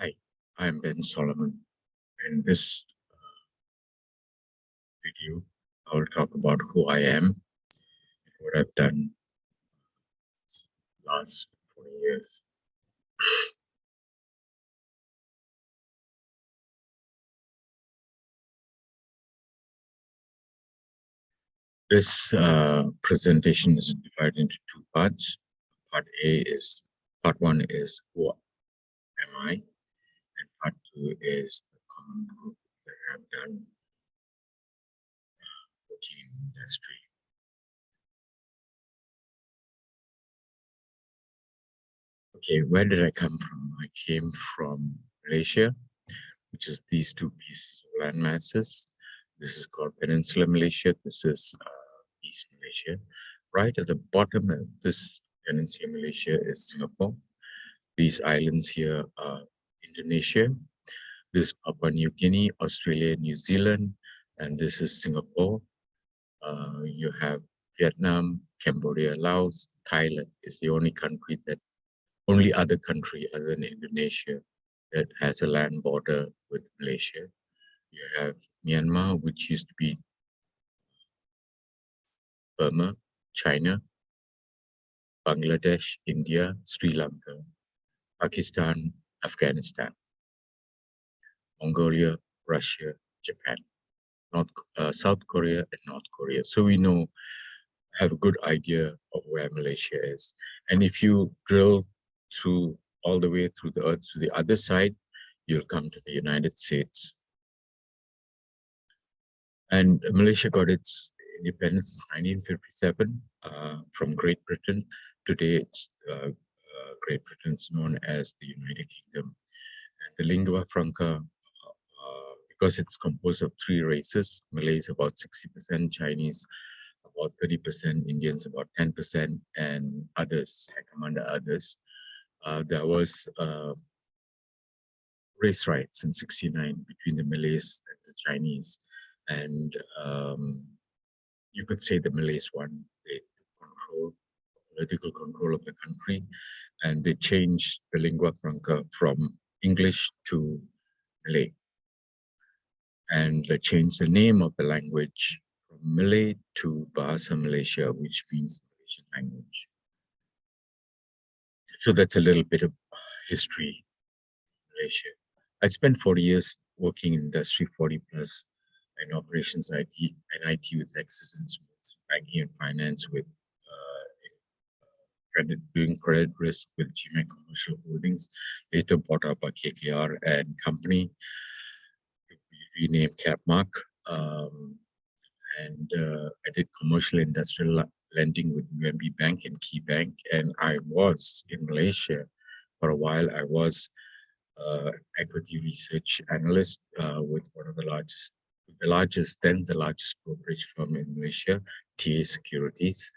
Hi, I'm Ben Solomon. In this video, I will talk about who I am, what I've done last 20 years. This presentation is divided into two parts. Part one is who am I, and part two is the common group that I've done working in industry. Okay, where did I come from? I came from Malaysia, which is these two pieces of land masses. This is called Peninsular Malaysia. This is East Malaysia. Right at the bottom of this Peninsular Malaysia is Singapore. These islands here are Indonesia. This is Papua New Guinea, Australia, New Zealand, and this is Singapore. You have Vietnam, Cambodia, Laos. Thailand is the only other country other than Indonesia that has a land border with Malaysia. You have Myanmar, which used to be Burma, China, Bangladesh, India, Sri Lanka, Pakistan, Afghanistan, Mongolia, Russia, Japan, South Korea, and North Korea. So we have a good idea of where Malaysia is. And if you drill all the way through the earth to the other side, you'll come to the United States. And Malaysia got its independence in 1957 from Great Britain. Today, Great Britain is known as the United Kingdom. And the lingua franca, because it's composed of three races, Malay is about 60%, Chinese about 30%, Indians about 10%, and others, I come under others. There was race riots in '69 between the Malays and the Chinese. And you could say the Malays won. They took political control of the country, and they changed the lingua franca from English to Malay. And they changed the name of the language from Malay to Bahasa Malaysia, which means Malaysian language. So that's a little bit of history in Malaysia. I spent 40 years working in industry, 40 plus in operations IT and IT with Nexus Instruments, banking and finance with doing credit risk with GMAC Commercial Holdings, later bought up by KKR and company, renamed Capmark. And I did commercial industrial lending with UMB Bank and Key Bank. And I was in Malaysia for a while. I was equity research analyst with one of the largest brokerage firm in Malaysia, TA Securities.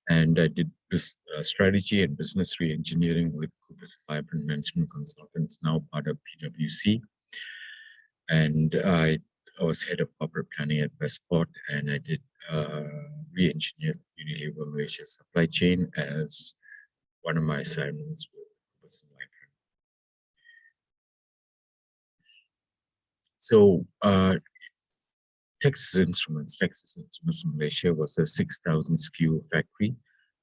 And I did this strategy and business re-engineering with Cooper's Vibrant Management Consultants, now part of PwC. And I was head of corporate planning at Westport, and I did re-engineer Unilever Malaysia supply chain as one of my assignments with Cooper's Vibrant. So Texas Instruments in Malaysia was a 6,000 SKU factory,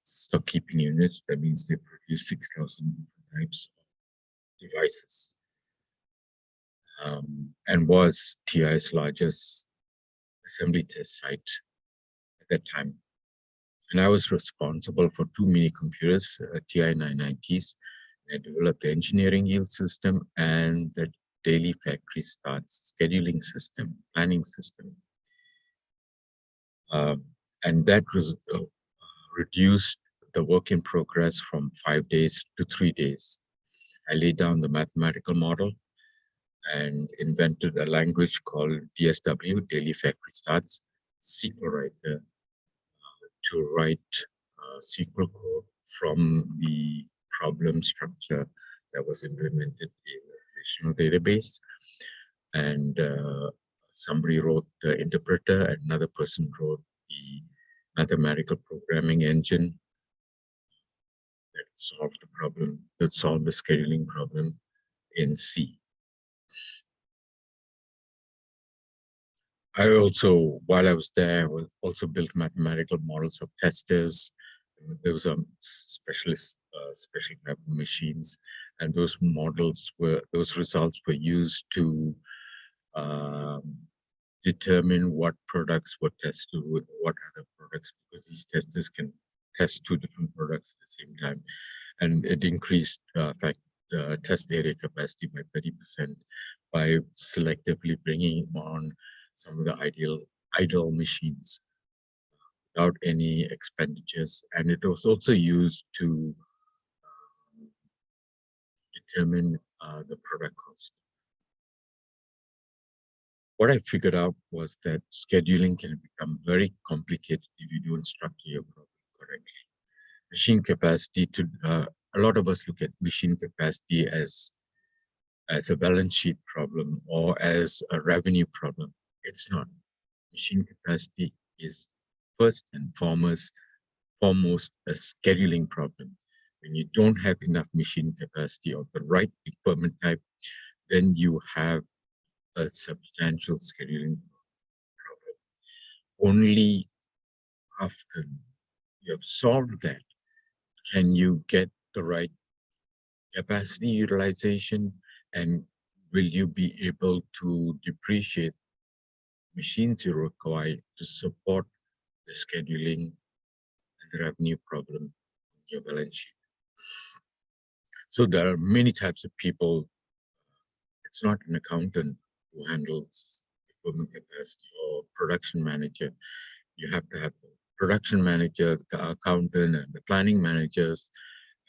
stock keeping units. That means they produce 6,000 types of devices, and was TI's largest assembly test site at that time. And I was responsible for two mini computers, TI 990s. I developed the engineering yield system and the daily factory starts scheduling system, planning system. And that reduced the work in progress from 5 days to 3 days. I laid down the mathematical model and invented a language called DSW, Daily Factory Starts, SQL Writer, to write SQL code from the problem structure that was implemented in a relational database. And somebody wrote the interpreter, and another person wrote the mathematical programming engine that solved the scheduling problem in C. I also, while I was there, also built mathematical models of testers. There was special type of machines, and those results were used to um, determine what products were tested with what other products, because these testers can test two different products at the same time. And it increased test area capacity by 30% by selectively bringing on some of the idle machines without any expenditures. And it was also used to determine the product cost. What I figured out was that scheduling can become very complicated if you don't structure your problem correctly. Machine capacity a lot of us look at machine capacity as a balance sheet problem or as a revenue problem. It's not. Machine capacity is first and foremost a scheduling problem. When you don't have enough machine capacity or the right equipment type, then you have a substantial scheduling problem. Only after you have solved that can you get the right capacity utilization, and will you be able to depreciate machines you require to support the scheduling and the revenue problem in your balance sheet. So there are many types of people. It's not an accountant who handles equipment capacity or production manager. You have to have the production manager, the accountant, and the planning managers,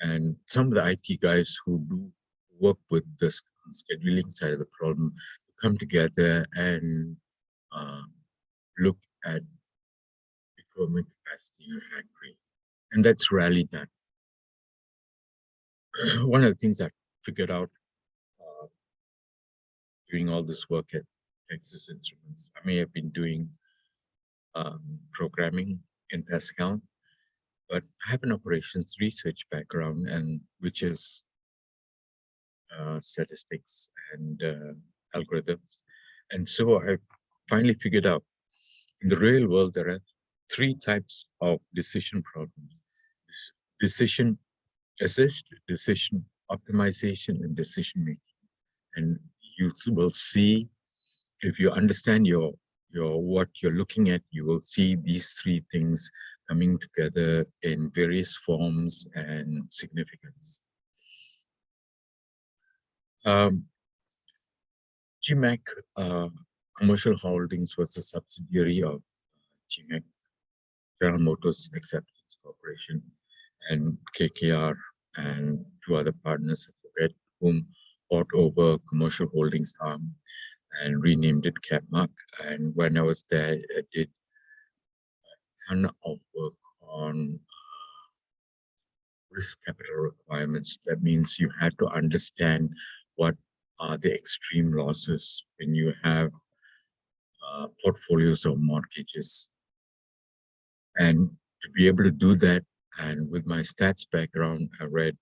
and some of the IT guys who do work with the scheduling side of the problem to come together and look at equipment capacity in a factory. And that's rarely done. One of the things I figured out doing all this work at Infectious Instruments, I may have been doing programming in Pascal, but I have an operations research background, and which is statistics and algorithms. And so I finally figured out in the real world, there are three types of decision problems: decision assist, decision optimization, and decision making. And you will see, if you understand what you're looking at, you will see these three things coming together in various forms and significance. GMAC Commercial Holdings was a subsidiary of GMAC, General Motors Acceptance Corporation, and KKR and two other partners, I forget whom, bought over Commercial Holdings arm and renamed it Capmark. And when I was there, I did a ton of work on risk capital requirements. That means you had to understand what are the extreme losses when you have portfolios of mortgages. And to be able to do that, and with my stats background, I read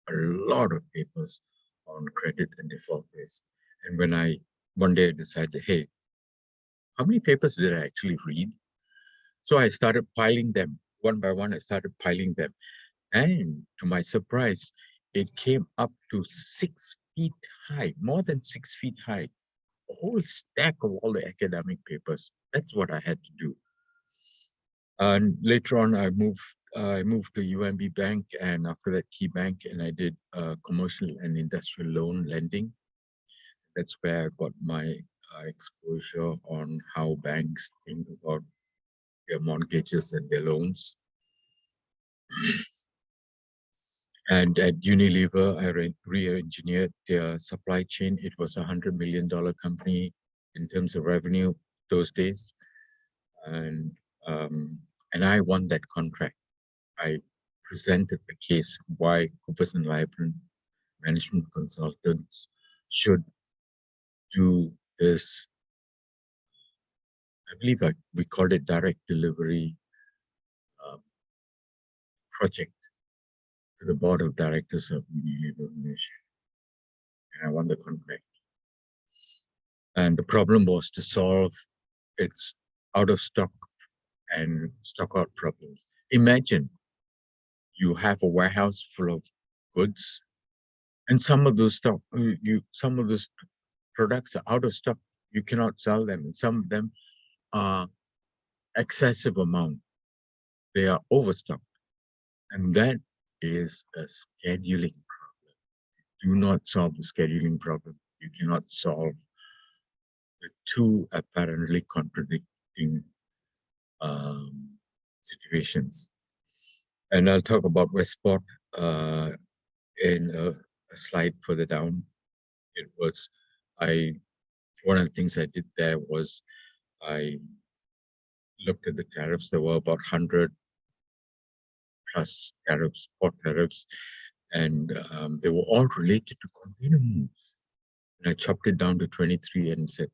a lot of papers on credit and default risk. And when one day I decided, hey, how many papers did I actually read? So I started piling them one by one. I started piling them. And to my surprise, it came up to 6 feet high, more than 6 feet high, a whole stack of all the academic papers. That's what I had to do. And later on, I moved to UMB Bank, and after that, Key Bank, and I did commercial and industrial loan lending. That's where I got my exposure on how banks think about their mortgages and their loans. And at Unilever, I re-engineered their supply chain. It was $100 million company in terms of revenue those days. And I won that contract. I presented the case why Coopers & Lybrand management consultants should do this. I believe we called it direct delivery project to the board of directors of Unilever Malaysia. and I won the contract. And the problem was to solve its out of stock and stock out problems. Imagine you have a warehouse full of goods, and some of those some of those products are out of stock. You cannot sell them, and some of them are excessive amount. They are overstocked, and that is a scheduling problem. Do not solve the scheduling problem. You cannot solve the two apparently contradicting situations. And I'll talk about Westport in a slide further down. It was one of the things I did there was I looked at the tariffs. There were about 100 plus tariffs, port tariffs, and they were all related to container moves. And I chopped it down to 23 and said,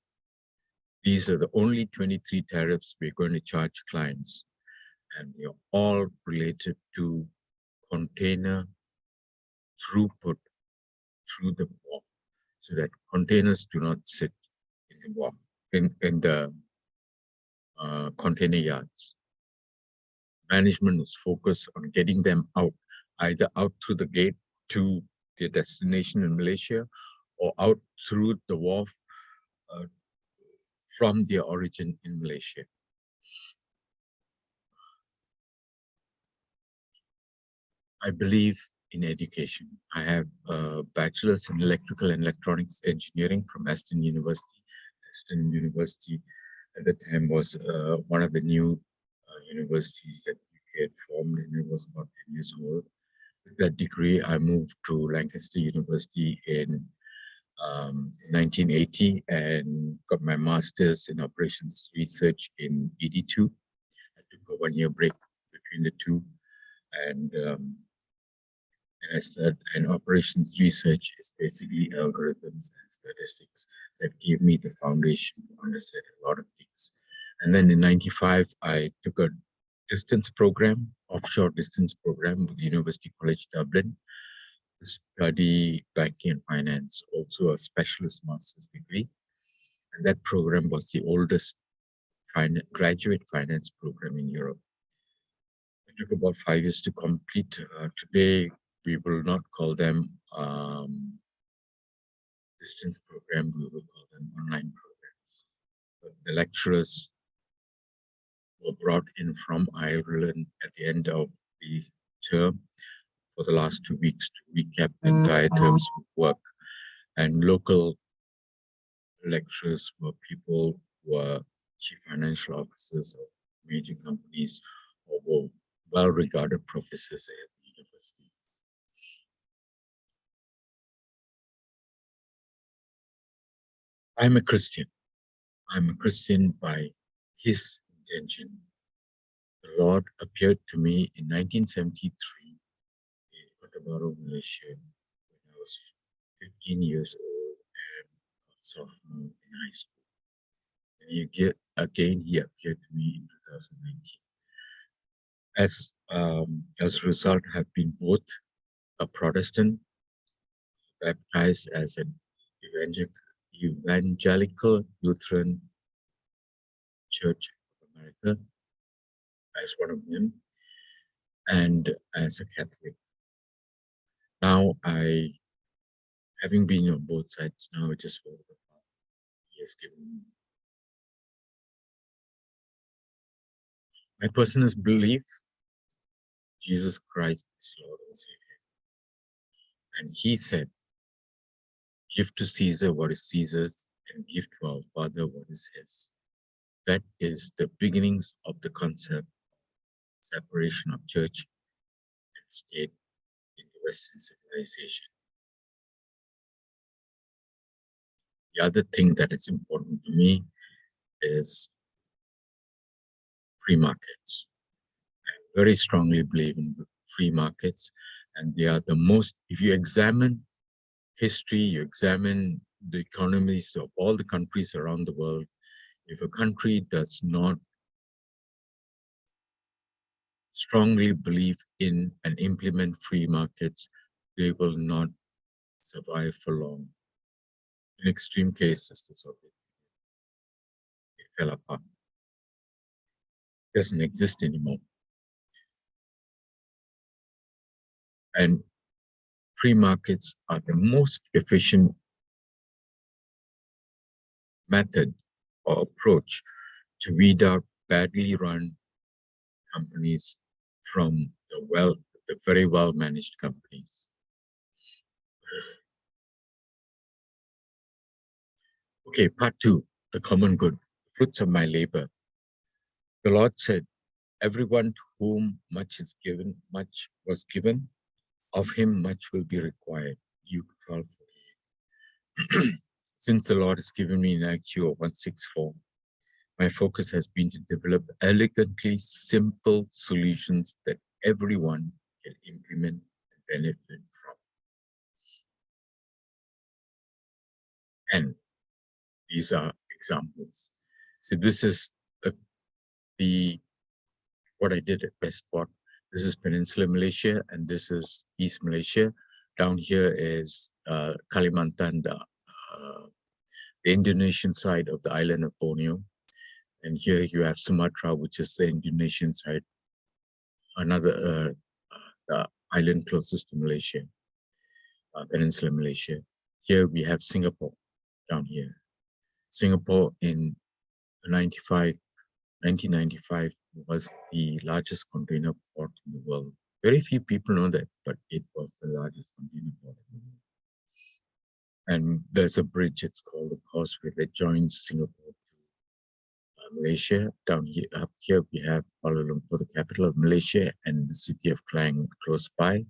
these are the only 23 tariffs we're going to charge clients. And they're all related to container throughput through the wharf, so that containers do not sit in the wharf, in the container yards. Management is focused on getting them out, either out through the gate to their destination in Malaysia, or out through the wharf from their origin in Malaysia. I believe in education. I have a bachelor's in electrical and electronics engineering from Aston University. Aston University at the time was one of the new universities that UK had formed, and it was about 10 years old. With that degree, I moved to Lancaster University in 1980 and got my master's in operations research in 82. I took a 1-year break between the two, and I said, and operations research is basically algorithms and statistics that gave me the foundation to understand a lot of things. And then in 95, I took a distance program, offshore distance program with University College Dublin to study banking and finance, also a specialist master's degree. And that program was the oldest graduate finance program in Europe. It took about 5 years to complete. Today, we will not call them distance program, we will call them online programs. But the lecturers were brought in from Ireland at the end of the term for the last 2 weeks to recap the entire term's work. And local lecturers were people who were chief financial officers of major companies or were well-regarded professors at the universities. I'm a Christian. I'm a Christian by His intention. The Lord appeared to me in 1973 in Kota Baru, Malaysia, when I was 15 years old and a sophomore in high school. And he appeared to me in 2019. As a result, I have been both a Protestant, baptized as an evangelical Lutheran Church of America, as one of them, and as a Catholic. Now, having been on both sides, now I just follow the path He has given me. My personal belief, Jesus Christ is Lord and Savior. And He said, give to Caesar what is Caesar's, and give to our Father what is His. That is the beginnings of the concept of separation of church and state in the Western civilization. The other thing that is important to me is free markets. I very strongly believe in free markets, and they are the most, if you examine history, you examine the economies of all the countries around the world, if a country does not strongly believe in and implement free markets, they will not survive for long. In extreme cases, the Soviet it fell apart. It doesn't exist anymore. And free markets are the most efficient method or approach to weed out badly run companies from the very well managed companies. Okay, part two, the common good, fruits of my labor. The Lord said, everyone to whom much is given, much was given, of him much will be required. Luke 12:48. Since the Lord has given me an IQ of 164, my focus has been to develop elegantly simple solutions that everyone can implement and benefit from. And these are examples. So this is the what I did at Westport. This is Peninsula Malaysia, and this is East Malaysia. Down here is Kalimantan, the Indonesian side of the island of Borneo. And here you have Sumatra, which is the Indonesian side, another the island closest to Malaysia, Peninsula Malaysia. Here we have Singapore down here. Singapore in 1995 was the largest container port in the world. Very few people know that, but it was the largest container port in the world. And there's a bridge, it's called the Causeway, that joins Singapore to Malaysia. Down here, up here, we have Kuala Lumpur, the capital of Malaysia, and the city of Klang close by.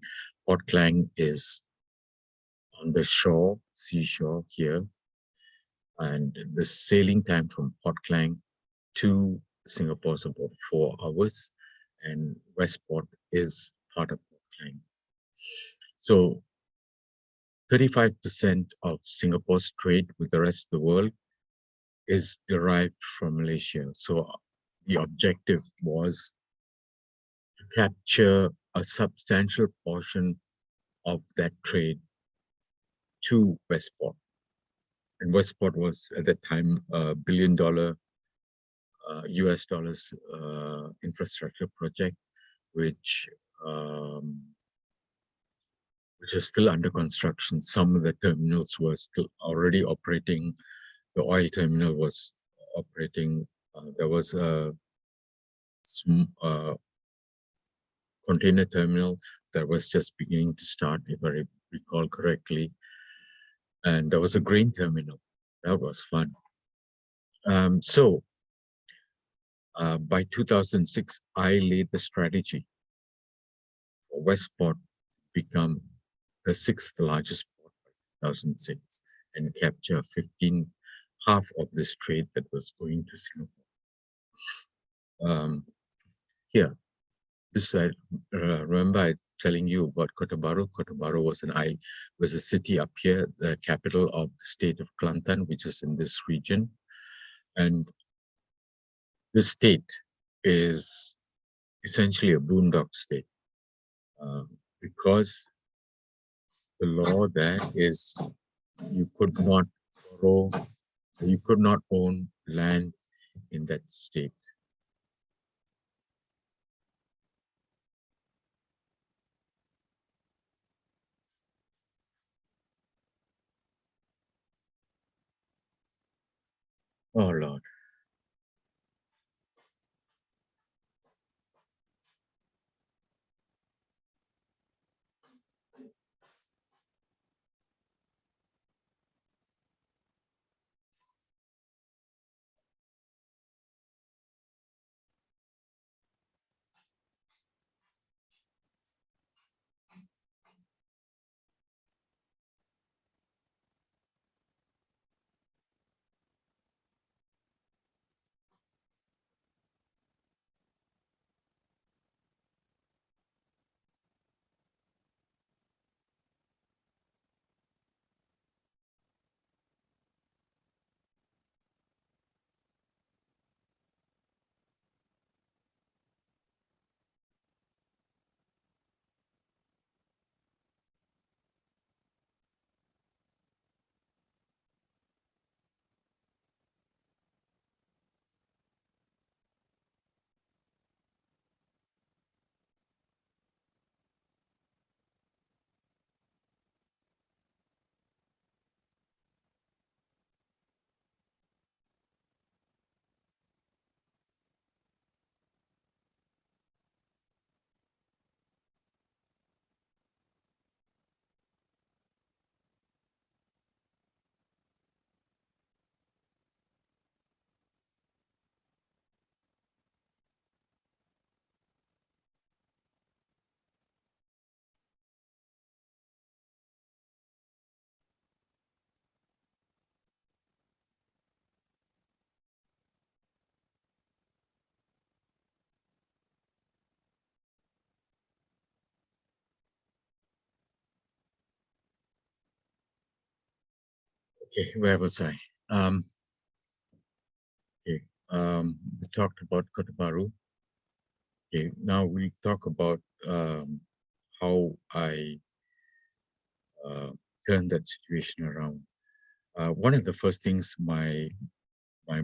Port Klang is on the shore, seashore here. And the sailing time from Port Klang to Singapore is about 4 hours, and Westport is part of Port Klang. So 35% of Singapore's trade with the rest of the world is derived from Malaysia. So the objective was to capture a substantial portion of that trade to Westport. And Westport was at that time a $1 billion US dollars infrastructure project, which is still under construction. Some of the terminals were still already operating. The oil terminal was operating. There was a container terminal that was just beginning to start, if I recall correctly. And there was a grain terminal. That was fun. By 2006, I laid the strategy for Westport to become the sixth largest port by 2006 and capture half of this trade that was going to Singapore. Here, this I remember I telling you about Kota Baru. Kota Baru was was a city up here, the capital of the state of Kelantan, which is in this region. And this state is essentially a boondock state because the law there is you could not borrow, you could not own land in that state. Oh Lord. Okay, where was I? Okay, we talked about Kota Baru. Okay, now we talk about how I uh, turned that situation around. One of the first things my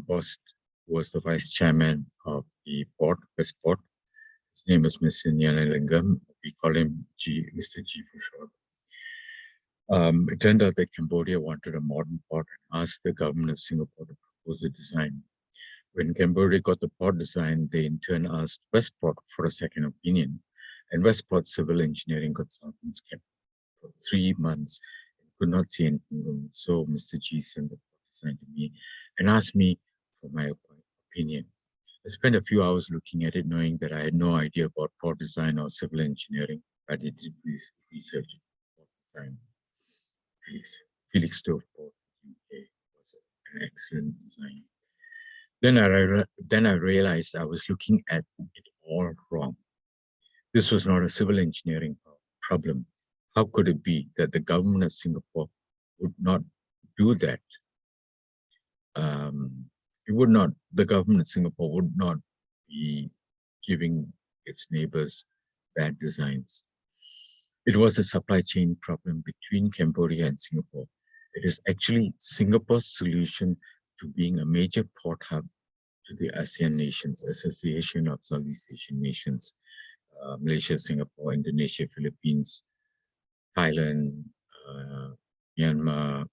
boss was the vice chairman of the port, West Port. His name is Mr. Nyanalingam. We call him Mr. G for short. It turned out that Cambodia wanted a modern port and asked the government of Singapore to propose a design. When Cambodia got the port design, they in turn asked Westport for a second opinion. And Westport civil engineering consultants kept for 3 months and could not see anything wrong. So Mr. G sent the port design to me and asked me for my opinion. I spent a few hours looking at it, knowing that I had no idea about port design or civil engineering. I did research port design. Felix Stove Port, UK was an excellent design. Then I realized I was looking at it all wrong. This was not a civil engineering problem. How could it be that the government of Singapore would not do that? It would not. The government of Singapore would not be giving its neighbors bad designs. It was a supply chain problem between Cambodia and Singapore. It is actually Singapore's solution to being a major port hub to the ASEAN nations, Association of Southeast Asian Nations, Malaysia, Singapore, Indonesia, Philippines, Thailand, Myanmar,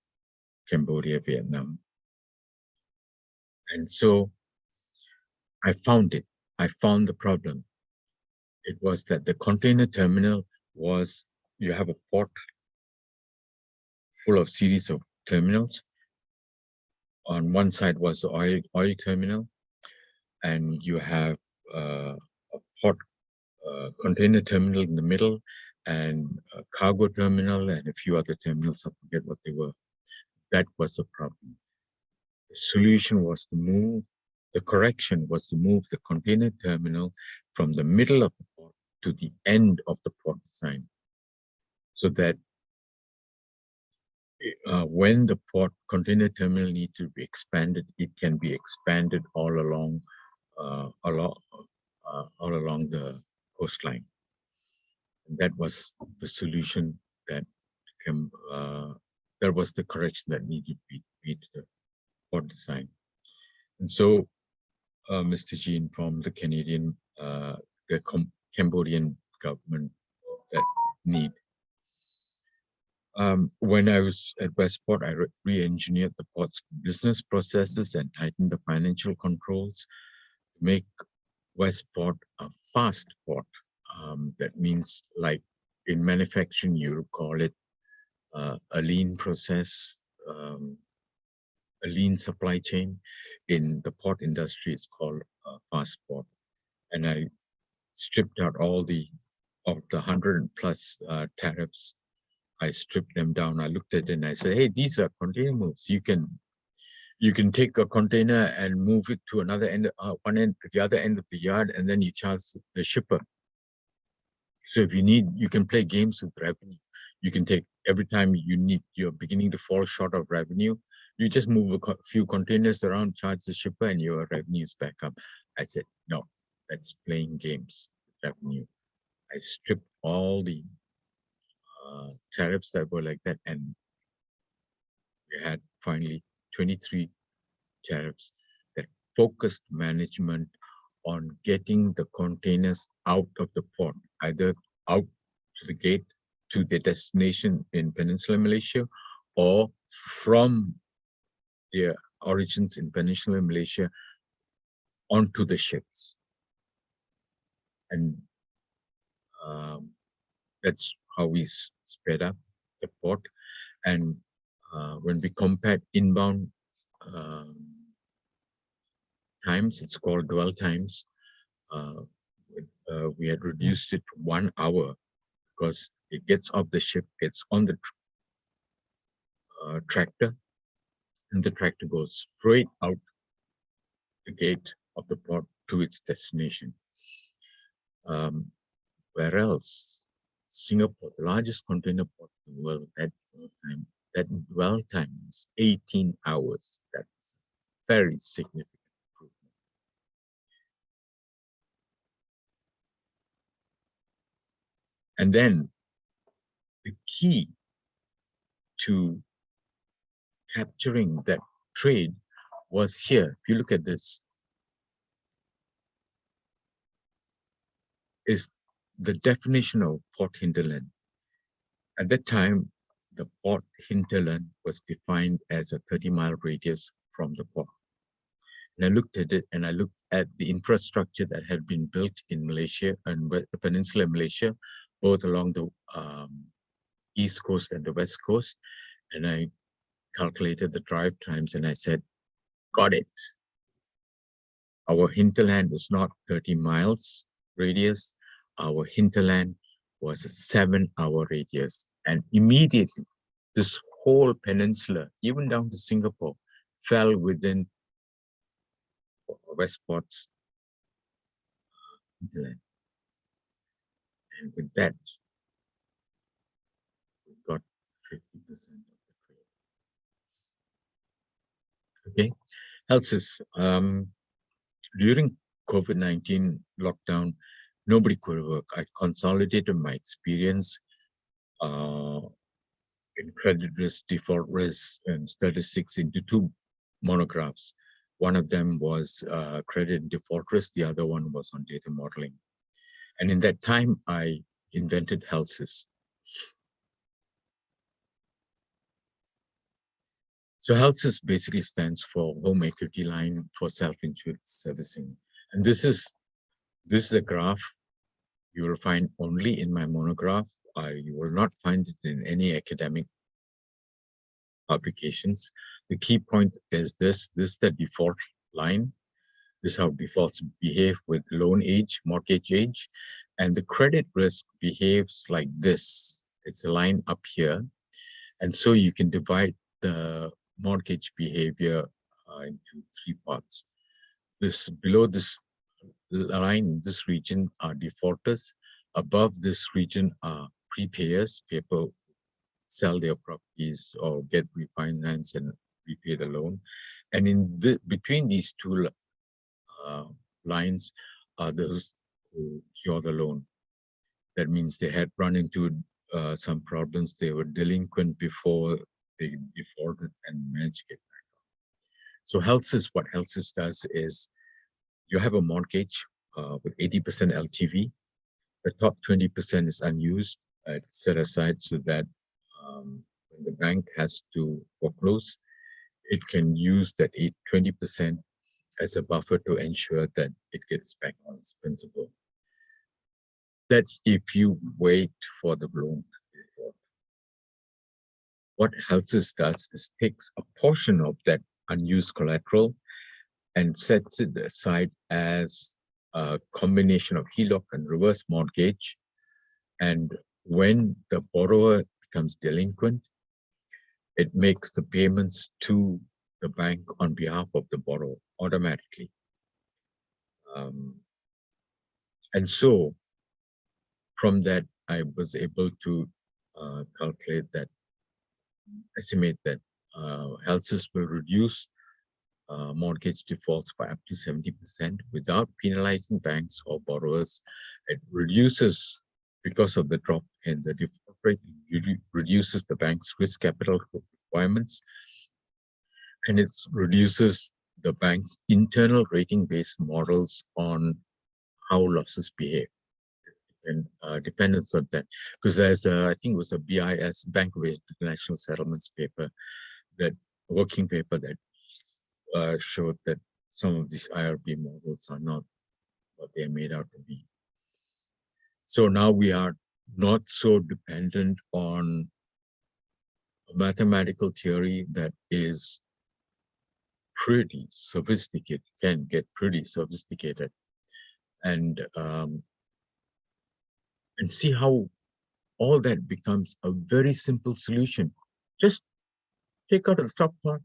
Cambodia, Vietnam. And so I found it. I found the problem. It was that the container terminal was, you have a port full of series of terminals. On one side was the oil terminal, and you have a port container terminal in the middle, and a cargo terminal, and a few other terminals. I forget what they were. That was the problem. The solution was to move, the correction was to move the container terminal from the middle of the port to the end of the port design, so that when the port container terminal needs to be expanded, it can be expanded all along the coastline. And that was the solution that came, that was the correction that needed to be made to the port design. And so Mr. G informed the Cambodian government that need. When I was at Westport, I re-engineered the port's business processes and tightened the financial controls to make Westport a fast port. That means, like in manufacturing, you call it a lean process, a lean supply chain. In the port industry, it's called fast port. And I stripped out all of the 100 plus tariffs. I stripped them down. I looked at it and I said, hey, these are container moves. You can take a container and move it to another end, one end, the other end of the yard, and then you charge the shipper. So if you need, you can play games with revenue. You can take every time you're beginning to fall short of revenue, you just move a few containers around, charge the shipper, and your revenue's back up. I said, no, that's playing games with revenue. I stripped all the tariffs that were like that, and we had finally 23 tariffs that focused management on getting the containers out of the port, either out to the gate to their destination in Peninsular Malaysia, or from their origins in Peninsular Malaysia onto the ships. And that's how we sped up the port. And when we compared inbound times, it's called dwell times, we had reduced it to 1 hour, because it gets off the ship, gets on the tractor, and the tractor goes straight out the gate of the port to its destination. Where else? Singapore, the largest container port in the world, that dwell time times, 18 hours. That's very significant improvement. And then the key to capturing that trade was here. If you look at this, is the definition of port hinterland. At that time, the port hinterland was defined as a 30-mile radius from the port. And I looked at it, and I looked at the infrastructure that had been built in Malaysia and the Peninsula Malaysia, both along the East Coast and the West Coast. And I calculated the drive times, and I said, got it. Our hinterland is not 30 miles radius. Our hinterland was a 7-hour radius. And immediately, this whole peninsula, even down to Singapore, fell within Westport's hinterland. And with that, we got 50% of the trade. Okay, Helsis, during COVID-19 lockdown, nobody could work. I consolidated my experience in credit risk, default risk, and statistics into 2 monographs. One of them was credit and default risk. The other one was on data modeling. And in that time, I invented HELSIS. So HELSIS basically stands for Home Equity Line for Self-Insured Servicing. And this is a graph you will find only in my monograph. You will not find it in any academic publications. The key point is this is the default line. This is how defaults behave with loan age, mortgage age, and the credit risk behaves like this. It's a line up here. And so you can divide the mortgage behavior into 3 parts. Below this line in this region are defaulters. Above this region are prepayers. People sell their properties or get refinance and repay the loan. And in between these 2 lines are those who cure the loan. That means they had run into some problems. They were delinquent before they defaulted and managed to get back up. So HELSIS, what HELSIS does is you have a mortgage with 80% LTV. The top 20% is unused. It's set aside so that when the bank has to foreclose, it can use that 20% as a buffer to ensure that it gets back on its principal. That's if you wait for the loan to default. What HELSIS does is takes a portion of that unused collateral and sets it aside as a combination of HELOC and reverse mortgage. And when the borrower becomes delinquent, it makes the payments to the bank on behalf of the borrower automatically. And so from that, I was able to calculate that, estimate that HELSIS will reduce mortgage defaults by up to 70% without penalizing banks or borrowers. It reduces, because of the drop in the default rate, reduces the bank's risk capital requirements, and it reduces the bank's internal rating-based models on how losses behave and dependence on that. Because there's I think it was a BIS, Bank of International Settlements paper, that working paper that showed that some of these IRB models are not what they're made out to be. So now we are not so dependent on a mathematical theory that is pretty sophisticated, can get pretty sophisticated, and see how all that becomes a very simple solution. Just take out the top part,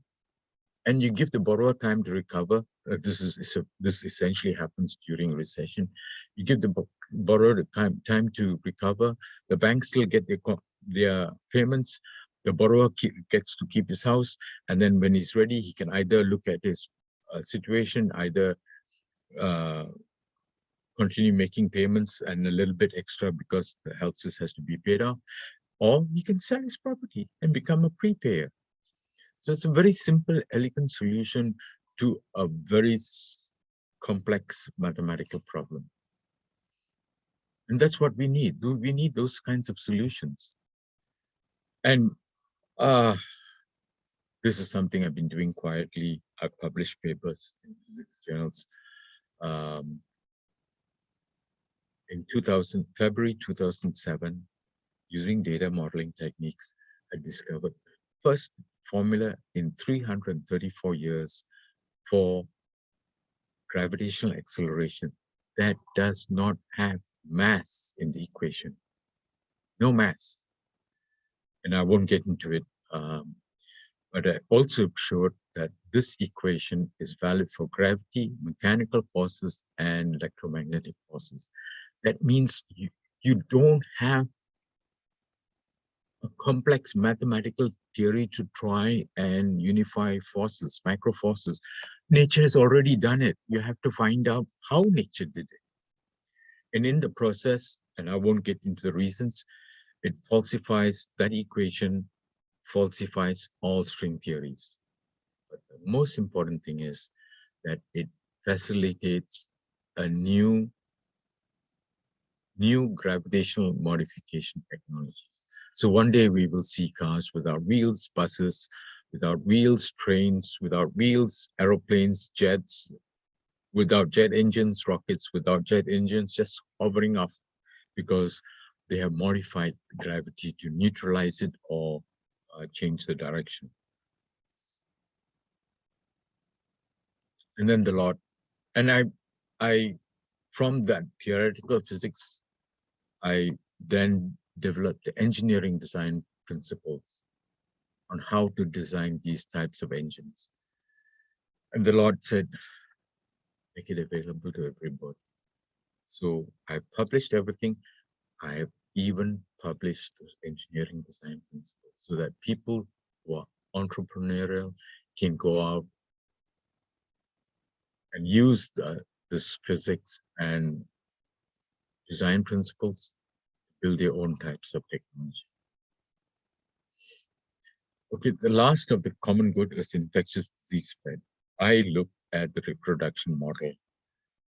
and you give the borrower time to recover. This essentially happens during recession. You give the borrower the time to recover. The banks still get their payments, The borrower gets to keep his house, and then when he's ready, he can either look at his situation, either uh, continue making payments and a little bit extra because the health cess has to be paid off, or he can sell his property and become a prepayer. So it's a very simple, elegant solution to a very complex mathematical problem. And that's what we need. We need those kinds of solutions. And this is something I've been doing quietly. I've published papers in physics journals. In February 2007, using data modeling techniques, I discovered the first formula in 334 years for gravitational acceleration that does not have mass in the equation. No mass. And I won't get into it. But I also showed that this equation is valid for gravity, mechanical forces, and electromagnetic forces. That means you don't have a complex mathematical theory to try and unify forces, micro forces. Nature has already done it. You have to find out how nature did it. And in the process, and I won't get into the reasons, it falsifies that equation, falsifies all string theories. But the most important thing is that it facilitates a new gravitational modification technologies. So one day we will see cars without wheels, buses without wheels, trains without wheels, aeroplanes, jets without jet engines, rockets without jet engines, just hovering off because they have modified gravity to neutralize it or change the direction. And then the Lord, and I from that theoretical physics, I then developed the engineering design principles on how to design these types of engines. And the Lord said, make it available to everybody. So I published everything. I have even published those engineering design principles so that people who are entrepreneurial can go out and use this physics and design principles to build their own types of technology. Okay, the last of the common good is infectious disease spread. I looked at the reproduction model,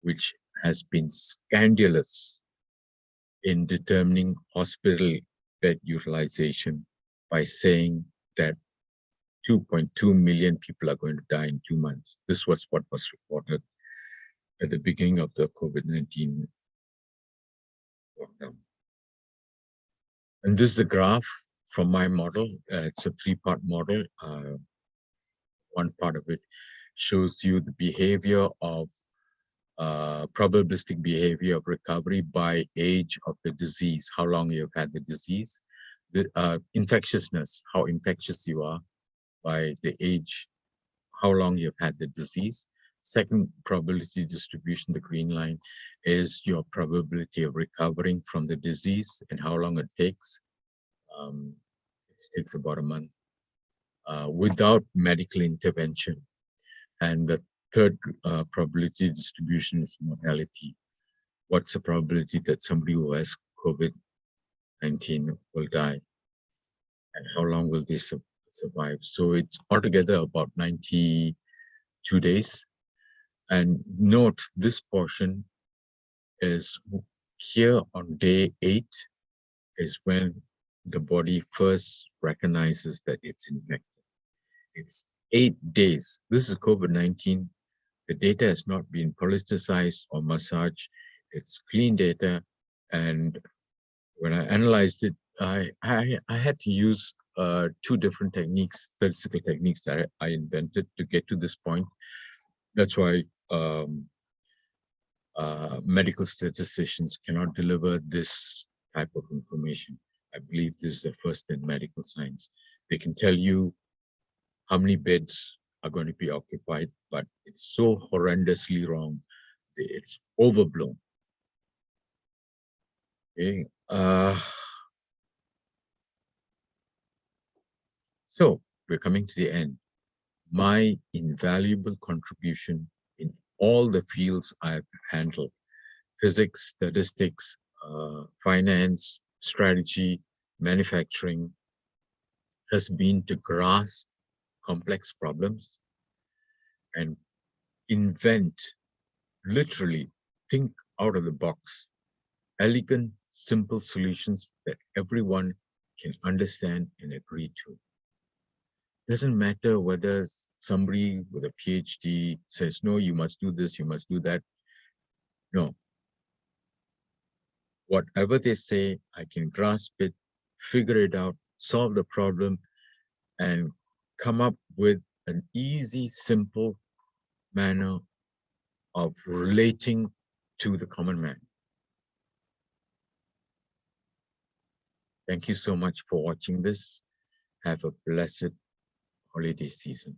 which has been scandalous in determining hospital bed utilization by saying that 2.2 million people are going to die in 2 months. This was what was reported at the beginning of the COVID-19 lockdown. And this is a graph from my model. It's a 3-part model. One part of it shows you the behavior of probabilistic behavior of recovery by age of the disease, how long you've had the disease, the infectiousness, how infectious you are by the age, how long you've had the disease. Second probability distribution, the green line, is your probability of recovering from the disease and how long it takes. It takes about a month without medical intervention. And the third probability distribution is mortality. What's the probability that somebody who has COVID-19 will die? And how long will they survive? So it's altogether about 92 days. And note, this portion is here on day 8 is when the body first recognizes that it's infected. It's 8 days. This is COVID-19. The data has not been politicized or massaged. It's clean data. And when I analyzed it, I had to use 2 different techniques, statistical techniques that I invented to get to this point. That's why medical statisticians cannot deliver this type of information. I believe this is the first in medical science. They can tell you how many beds are going to be occupied, but it's so horrendously wrong. It's overblown. Okay. So we're coming to the end. My invaluable contribution in all the fields I've handled, physics, statistics, finance, strategy, manufacturing, has been to grasp complex problems and invent, literally think out of the box, elegant, simple solutions that everyone can understand and agree to. Doesn't matter whether somebody with a PhD says, no, you must do this, you must do that. No, whatever they say, I can grasp it, figure it out, solve the problem, and come up with an easy, simple manner of relating to the common man. Thank you so much for watching this. Have a blessed holiday season.